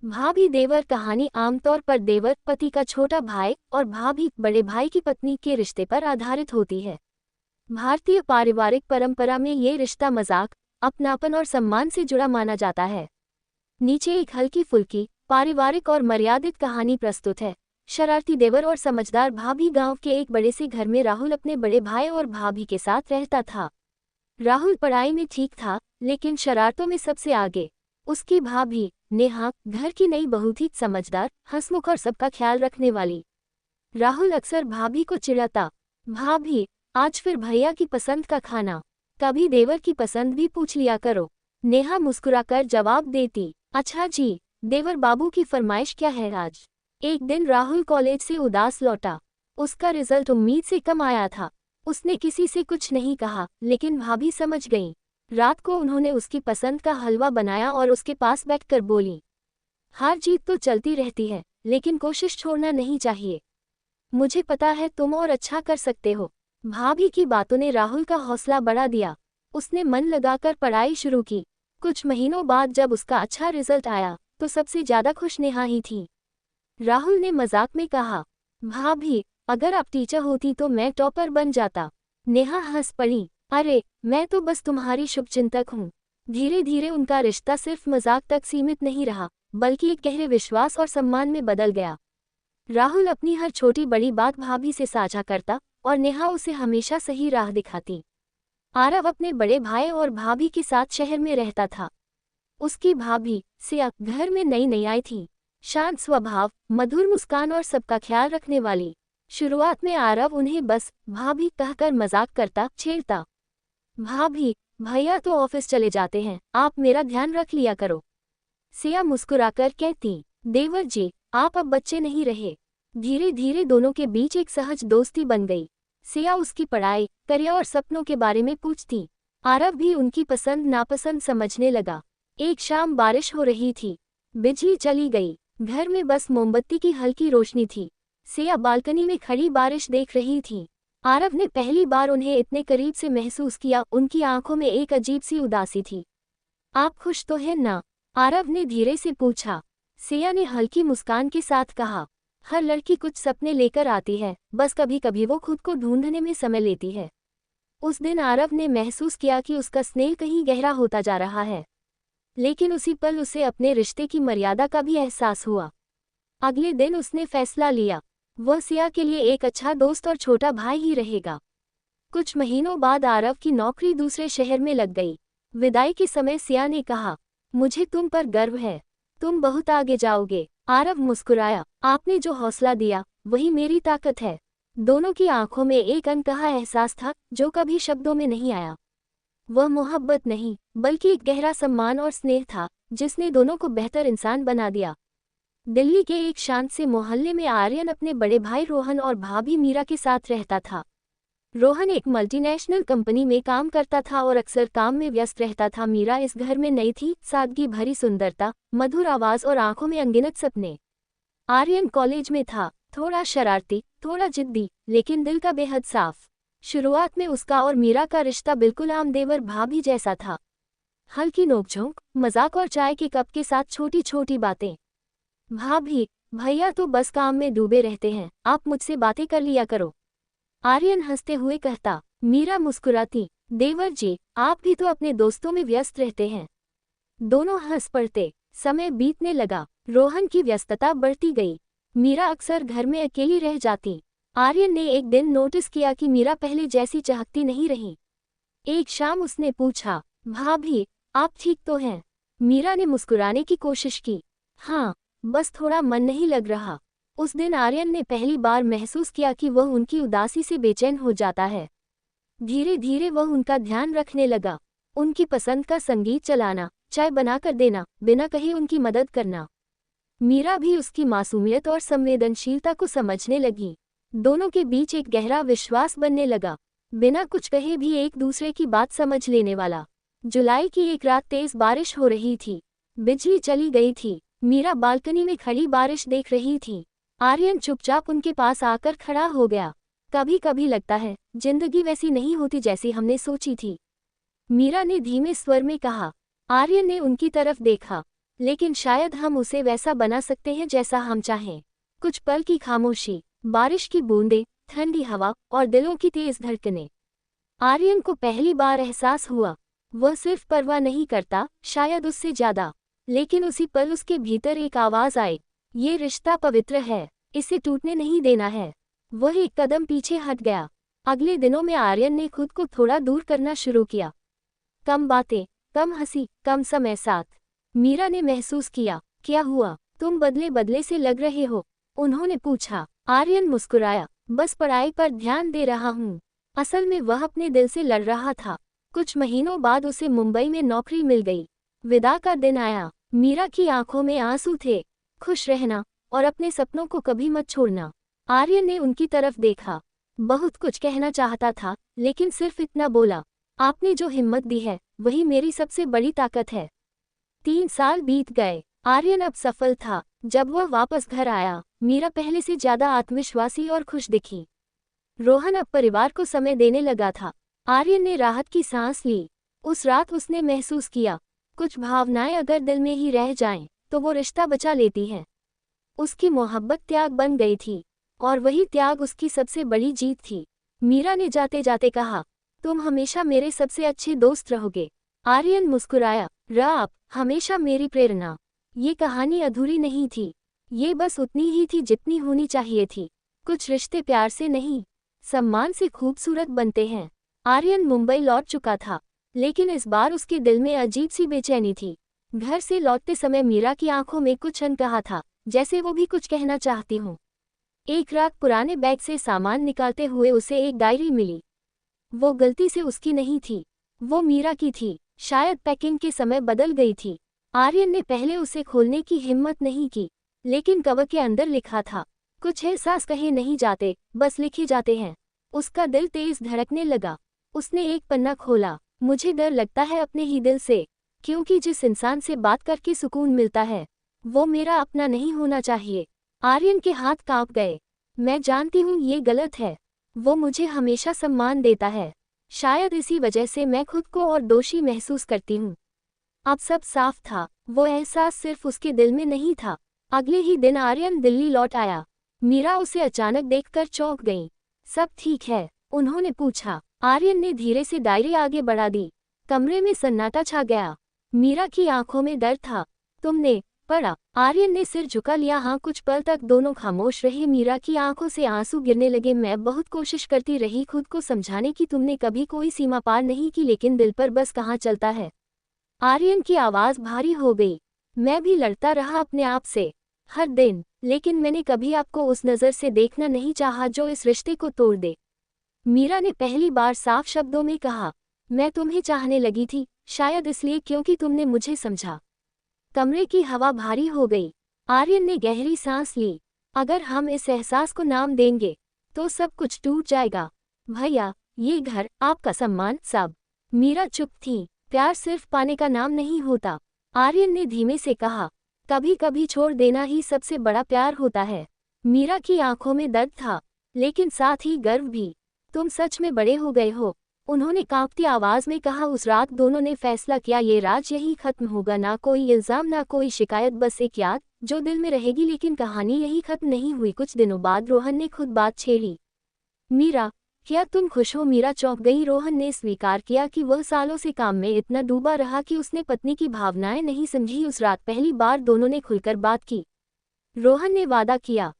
भाभी देवर कहानी आमतौर पर देवर पति का छोटा भाई और भाभी बड़े भाई की पत्नी के रिश्ते पर आधारित होती है। भारतीय पारिवारिक परंपरा में ये रिश्ता मजाक, अपनापन और सम्मान से जुड़ा माना जाता है। नीचे एक हल्की फुल्की पारिवारिक और मर्यादित कहानी प्रस्तुत है। शरारती देवर और समझदार भाभी। गांव के एक बड़े से घर में राहुल अपने बड़े भाई और भाभी के साथ रहता था। राहुल पढ़ाई में ठीक था, लेकिन शरारतों में सबसे आगे। उसकी भाभी नेहा घर की नई बहू थी, समझदार, हंसमुख और सबका ख्याल रखने वाली। राहुल अक्सर भाभी को चिढ़ाता, भाभी आज फिर भैया की पसंद का खाना, कभी देवर की पसंद भी पूछ लिया करो। नेहा मुस्कुराकर जवाब देती, अच्छा जी, देवर बाबू की फरमाइश क्या है आज। एक दिन राहुल कॉलेज से उदास लौटा। उसका रिजल्ट उम्मीद से कम आया था। उसने किसी से कुछ नहीं कहा, लेकिन भाभी समझ गईं। रात को उन्होंने उसकी पसंद का हलवा बनाया और उसके पास बैठकर बोली, हार जीत तो चलती रहती है, लेकिन कोशिश छोड़ना नहीं चाहिए। मुझे पता है तुम और अच्छा कर सकते हो। भाभी की बातों ने राहुल का हौसला बढ़ा दिया। उसने मन लगाकर पढ़ाई शुरू की। कुछ महीनों बाद जब उसका अच्छा रिजल्ट आया, तो सबसे ज्यादा खुश नेहा ही थी। राहुल ने मजाक में कहा, भाभी अगर आप टीचर होती तो मैं टॉपर बन जाता। नेहा हंस पड़ी, अरे मैं तो बस तुम्हारी शुभचिंतक हूँ। धीरे धीरे उनका रिश्ता सिर्फ मजाक तक सीमित नहीं रहा, बल्कि एक गहरे विश्वास और सम्मान में बदल गया। राहुल अपनी हर छोटी बड़ी बात भाभी से साझा करता और नेहा उसे हमेशा सही राह दिखाती। आरव अपने बड़े भाई और भाभी के साथ शहर में रहता था। उसकी भाभी सिया घर में नई नई आई थी। शांत स्वभाव, मधुर मुस्कान और सबका ख्याल रखने वाली। शुरुआत में आरव उन्हें बस भाभी कहकर मजाक करता, छेड़ता। भाभी भैया तो ऑफिस चले जाते हैं, आप मेरा ध्यान रख लिया करो। सिया मुस्कुराकर कहती, देवर जी आप अब बच्चे नहीं रहे। धीरे धीरे दोनों के बीच एक सहज दोस्ती बन गई। सिया उसकी पढ़ाई, करियर और सपनों के बारे में पूछती। आरव भी उनकी पसंद नापसंद समझने लगा। एक शाम बारिश हो रही थी। बिजली चली गई। घर में बस मोमबत्ती की हल्की रोशनी थी। सिया बालकनी में खड़ी बारिश देख रही थी। आरव ने पहली बार उन्हें इतने करीब से महसूस किया। उनकी आंखों में एक अजीब सी उदासी थी। आप खुश तो हैं ना? आरव ने धीरे से पूछा। सिया ने हल्की मुस्कान के साथ कहा, हर लड़की कुछ सपने लेकर आती है, बस कभी कभी वो खुद को ढूंढने में समय लेती है। उस दिन आरव ने महसूस किया कि उसका स्नेह कहीं गहरा होता जा रहा है। लेकिन उसी पल उसे अपने रिश्ते की मर्यादा का भी एहसास हुआ। अगले दिन उसने फैसला लिया, वह सिया के लिए एक अच्छा दोस्त और छोटा भाई ही रहेगा। कुछ महीनों बाद आरव की नौकरी दूसरे शहर में लग गई। विदाई के समय सिया ने कहा, मुझे तुम पर गर्व है, तुम बहुत आगे जाओगे। आरव मुस्कुराया, आपने जो हौसला दिया वही मेरी ताकत है। दोनों की आंखों में एक अनकहा एहसास था जो कभी शब्दों में नहीं आया। वह मोहब्बत नहीं, बल्कि एक गहरा सम्मान और स्नेह था, जिसने दोनों को बेहतर इंसान बना दिया। दिल्ली के एक शांत से मोहल्ले में आर्यन अपने बड़े भाई रोहन और भाभी मीरा के साथ रहता था। रोहन एक मल्टीनेशनल कंपनी में काम करता था और अक्सर काम में व्यस्त रहता था। मीरा इस घर में नई थी, सादगी भरी सुंदरता, मधुर आवाज और आंखों में अनगिनत सपने। आर्यन कॉलेज में था, थोड़ा शरारती, थोड़ा जिद्दी, लेकिन दिल का बेहद साफ। शुरुआत में उसका और मीरा का रिश्ता बिल्कुल आम देवर भाभी जैसा था। हल्की नोकझोंक, मजाक और चाय के कप के साथ छोटी छोटी बातें। भाभी भैया तो बस काम में डूबे रहते हैं, आप मुझसे बातें कर लिया करो। आर्यन हंसते हुए कहता। मीरा मुस्कुराती, देवर जी आप भी तो अपने दोस्तों में व्यस्त रहते हैं। दोनों हंस पड़ते। समय बीतने लगा, रोहन की व्यस्तता बढ़ती गई। मीरा अक्सर घर में अकेली रह जाती। आर्यन ने एक दिन नोटिस किया कि मीरा पहले जैसी चाहती नहीं रही। एक शाम उसने पूछा, भाभी आप ठीक तो हैं? मीरा ने मुस्कुराने की कोशिश की, हाँ बस थोड़ा मन नहीं लग रहा। उस दिन आर्यन ने पहली बार महसूस किया कि वह उनकी उदासी से बेचैन हो जाता है। धीरे धीरे वह उनका ध्यान रखने लगा। उनकी पसंद का संगीत चलाना, चाय बनाकर देना, बिना कहे उनकी मदद करना। मीरा भी उसकी मासूमियत और संवेदनशीलता को समझने लगी। दोनों के बीच एक गहरा विश्वास बनने लगा, बिना कुछ कहे भी एक दूसरे की बात समझ लेने वाला। जुलाई की एक रात तेज बारिश हो रही थी। बिजली चली गई थी। मीरा बालकनी में खड़ी बारिश देख रही थी। आर्यन चुपचाप उनके पास आकर खड़ा हो गया। कभी कभी लगता है जिंदगी वैसी नहीं होती जैसी हमने सोची थी, मीरा ने धीमे स्वर में कहा। आर्यन ने उनकी तरफ देखा। लेकिन शायद हम उसे वैसा बना सकते हैं जैसा हम चाहें। कुछ पल की खामोशी, बारिश की बूंदें, ठंडी हवा और दिलों की तेज धड़कनें। आर्यन को पहली बार एहसास हुआ, वह सिर्फ परवाह नहीं करता, शायद उससे ज्यादा। लेकिन उसी पल उसके भीतर एक आवाज आई, ये रिश्ता पवित्र है, इसे टूटने नहीं देना है। वह एक कदम पीछे हट गया। अगले दिनों में आर्यन ने खुद को थोड़ा दूर करना शुरू किया। कम बातें, कम हंसी, कम समय साथ। मीरा ने महसूस किया, क्या हुआ, तुम बदले बदले से लग रहे हो? उन्होंने पूछा। आर्यन मुस्कुराया, बस पढ़ाई पर ध्यान दे रहा हूँ। असल में वह अपने दिल से लड़ रहा था। कुछ महीनों बाद उसे मुंबई में नौकरी मिल गई। विदा का दिन आया। मीरा की आंखों में आंसू थे। खुश रहना और अपने सपनों को कभी मत छोड़ना। आर्यन ने उनकी तरफ देखा। बहुत कुछ कहना चाहता था, लेकिन सिर्फ इतना बोला, आपने जो हिम्मत दी है वही मेरी सबसे बड़ी ताकत है। 3 साल बीत गए। आर्यन अब सफल था। जब वह वापस घर आया, मीरा पहले से ज्यादा आत्मविश्वासी और खुश दिखी। रोहन अब परिवार को समय देने लगा था। आर्यन ने राहत की सांस ली। उस रात उसने महसूस किया, कुछ भावनाएं अगर दिल में ही रह जाएं, तो वो रिश्ता बचा लेती हैं। उसकी मोहब्बत त्याग बन गई थी, और वही त्याग उसकी सबसे बड़ी जीत थी। मीरा ने जाते जाते कहा, तुम हमेशा मेरे सबसे अच्छे दोस्त रहोगे। आर्यन मुस्कुराया, आप हमेशा मेरी प्रेरणा। ये कहानी अधूरी नहीं थी, ये बस उतनी ही थी जितनी होनी चाहिए थी। कुछ रिश्ते प्यार से नहीं, सम्मान से खूबसूरत बनते हैं। आर्यन मुंबई लौट चुका था, लेकिन इस बार उसके दिल में अजीब सी बेचैनी थी। घर से लौटते समय मीरा की आंखों में कुछ अनकहा था, जैसे वो भी कुछ कहना चाहती हूँ। एक रात पुराने बैग से सामान निकालते हुए उसे एक डायरी मिली। वो गलती से उसकी नहीं थी, वो मीरा की थी। शायद पैकिंग के समय बदल गई थी। आर्यन ने पहले उसे खोलने की हिम्मत नहीं की, लेकिन कवर के अंदर लिखा था, कुछ एहसास कहे नहीं जाते, बस लिखे जाते हैं। उसका दिल तेज धड़कने लगा। उसने एक पन्ना खोला। मुझे डर लगता है अपने ही दिल से, क्योंकि जिस इंसान से बात करके सुकून मिलता है, वो मेरा अपना नहीं होना चाहिए। आर्यन के हाथ कांप गए। मैं जानती हूँ ये गलत है। वो मुझे हमेशा सम्मान देता है। शायद इसी वजह से मैं खुद को और दोषी महसूस करती हूँ। अब सब साफ था। वो एहसास सिर्फ उसके दिल में नहीं था। अगले ही दिन आर्यन दिल्ली लौट आया। मीरा उसे अचानक देखकर चौंक गई। सब ठीक है? उन्होंने पूछा। आर्यन ने धीरे से डायरी आगे बढ़ा दी। कमरे में सन्नाटा छा गया। मीरा की आंखों में डर था। तुमने पढ़ा? आर्यन ने सिर झुका लिया। हाँ। कुछ पल तक दोनों खामोश रहे। मीरा की आंखों से आंसू गिरने लगे। मैं बहुत कोशिश करती रही खुद को समझाने की, तुमने कभी कोई सीमा पार नहीं की, लेकिन दिल पर बस कहाँ चलता है। आर्यन की आवाज भारी हो गई। मैं भी लड़ता रहा अपने आप से, हर दिन, लेकिन मैंने कभी आपको उस नज़र से देखना नहीं चाहा जो इस रिश्ते को तोड़ दे। मीरा ने पहली बार साफ शब्दों में कहा, मैं तुम्हें चाहने लगी थी, शायद इसलिए क्योंकि तुमने मुझे समझा। कमरे की हवा भारी हो गई। आर्यन ने गहरी सांस ली। अगर हम इस एहसास को नाम देंगे, तो सब कुछ टूट जाएगा। भैया, ये घर, आपका सम्मान, सब। मीरा चुप थी। प्यार सिर्फ पाने का नाम नहीं होता, आर्यन ने धीमे से कहा। कभी कभी छोड़ देना ही सबसे बड़ा प्यार होता है। मीरा की आंखों में दर्द था, लेकिन साथ ही गर्व भी। तुम सच में बड़े हो गए हो, उन्होंने कांपती आवाज में कहा। उस रात दोनों ने फैसला किया, ये राज यही खत्म होगा। ना कोई इल्जाम, ना कोई शिकायत, बस एक याद जो दिल में रहेगी। लेकिन कहानी यही खत्म नहीं हुई। कुछ दिनों बाद रोहन ने खुद बात छेड़ी। मीरा, क्या तुम खुश हो? मीरा चौंक गई। रोहन ने स्वीकार किया कि वह सालों से काम में इतना डूबा रहा कि उसने पत्नी की भावनाएं नहीं समझी। उस रात पहली बार दोनों ने खुलकर बात की। रोहन ने वादा किया,